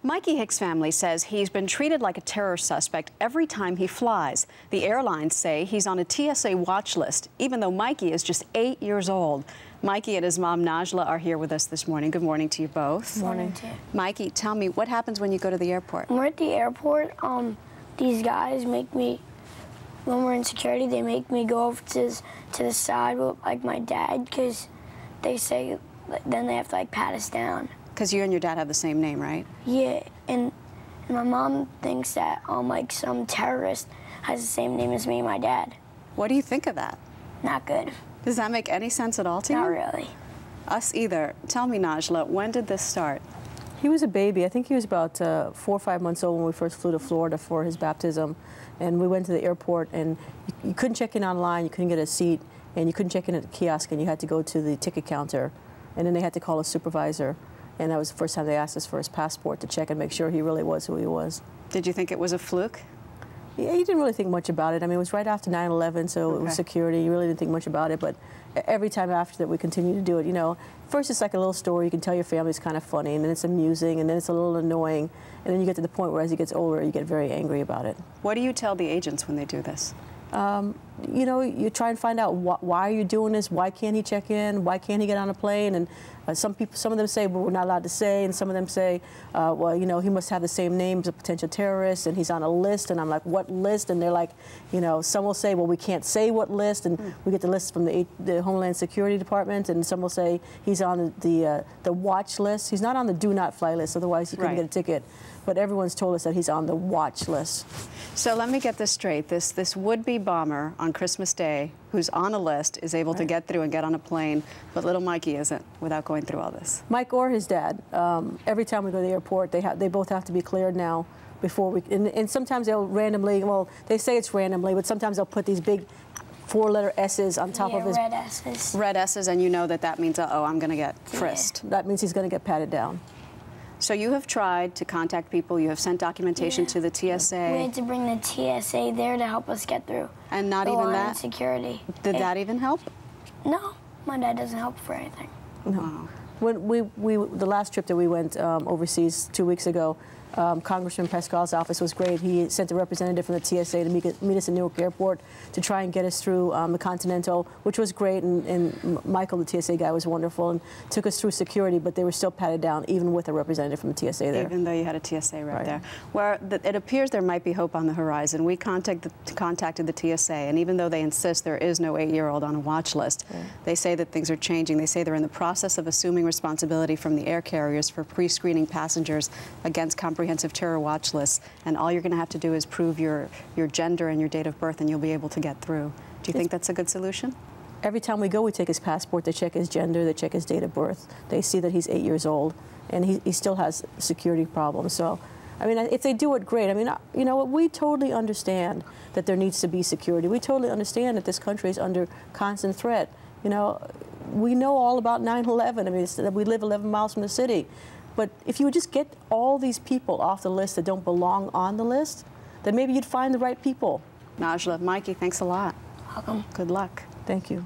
Mikey Hicks' family says he's been treated like a terror suspect every time he flies. The airlines say he's on a TSA watch list, even though Mikey is just 8 years old. Mikey and his mom, Nahjlah, are here with us this morning. Good morning to you both. Good morning. Mikey, tell me, what happens when you go to the airport? When we're at the airport, these guys make me, when we're in security, they make me go over to the side with, like, my dad, because they say, then they have to, like, pat us down. Because you and your dad have the same name, right? Yeah, and my mom thinks that, like, some terrorist has the same name as me and my dad. What do you think of that? Not good. Does that make any sense at all to you? Not really. Us either. Tell me, Nahjlah, when did this start? He was a baby. I think he was about 4 or 5 months old when we first flew to Florida for his baptism. And we went to the airport, and you couldn't check in online, you couldn't get a seat, and you couldn't check in at the kiosk, and you had to go to the ticket counter. And then they had to call a supervisor. And that was the first time they asked us for his passport to check and make sure he really was who he was. Did you think it was a fluke? Yeah, you didn't really think much about it. I mean, it was right after 9/11, so it was security. You really didn't think much about it. But every time after that, we continued to do it. You know, first it's like a little story you can tell your family. It's kind of funny, and then it's amusing, and then it's a little annoying. And then you get to the point where as he gets older, you get very angry about it. What do you tell the agents when they do this? You know, you try and find out why are you doing this? Why can't he check in? Why can't he get on a plane? And some of them say, well, we're not allowed to say, and some of them say, well, you know, he must have the same name as a potential terrorist, and he's on a list. And I'm like, what list? And they're like, you know, some will say, well, we can't say what list, and we get the list from the Homeland Security Department, and some will say he's on the watch list. He's not on the do not fly list, otherwise he couldn't get a ticket. But everyone's told us that he's on the watch list. So let me get this straight. This would-be bomber on Christmas Day who's on a list is able to get through and get on a plane, but little Mikey isn't without going through all this. Mike or his dad, every time we go to the airport, they both have to be cleared now before we, and sometimes they'll randomly, well, they say it's randomly, but sometimes they'll put these big 4-letter S's on top of his... red S's. Red S's, and you know that means, uh-oh, I'm going to get frisked. That means he's going to get patted down. So you have tried to contact people, you have sent documentation to the TSA. We had to bring the TSA there to help us get through. And not even that? Security. Did that even help? No, my dad doesn't help for anything. No. Wow. When the last trip that we went overseas 2 weeks ago, Congressman Pascal's office was great. He sent a representative from the TSA to meet us in Newark Airport to try and get us through the Continental, which was great. And Michael, the TSA guy, was wonderful and took us through security, but they were still patted down, even with a representative from the TSA there. Even though you had a TSA right there. Where it appears there might be hope on the horizon. We contacted the TSA, and even though they insist there is no 8-year-old on a watch list, they say that things are changing. They say they're in the process of assuming responsibility from the air carriers for pre-screening passengers against comprehensive terror watch lists, and all you're going to have to do is prove your gender and your date of birth, and you'll be able to get through. Do you think that's a good solution? Every time we go, we take his passport, they check his gender, they check his date of birth. They see that he's 8 years old, and he still has security problems. So, I mean, if they do it, great. I mean, you know, we totally understand that there needs to be security. We totally understand that this country is under constant threat. You know, we know all about 9/11. I mean, we live 11 miles from the city. But if you would just get all these people off the list that don't belong on the list, then maybe you'd find the right people. Nahjlah, Mikey, thanks a lot. Welcome. Good luck. Thank you.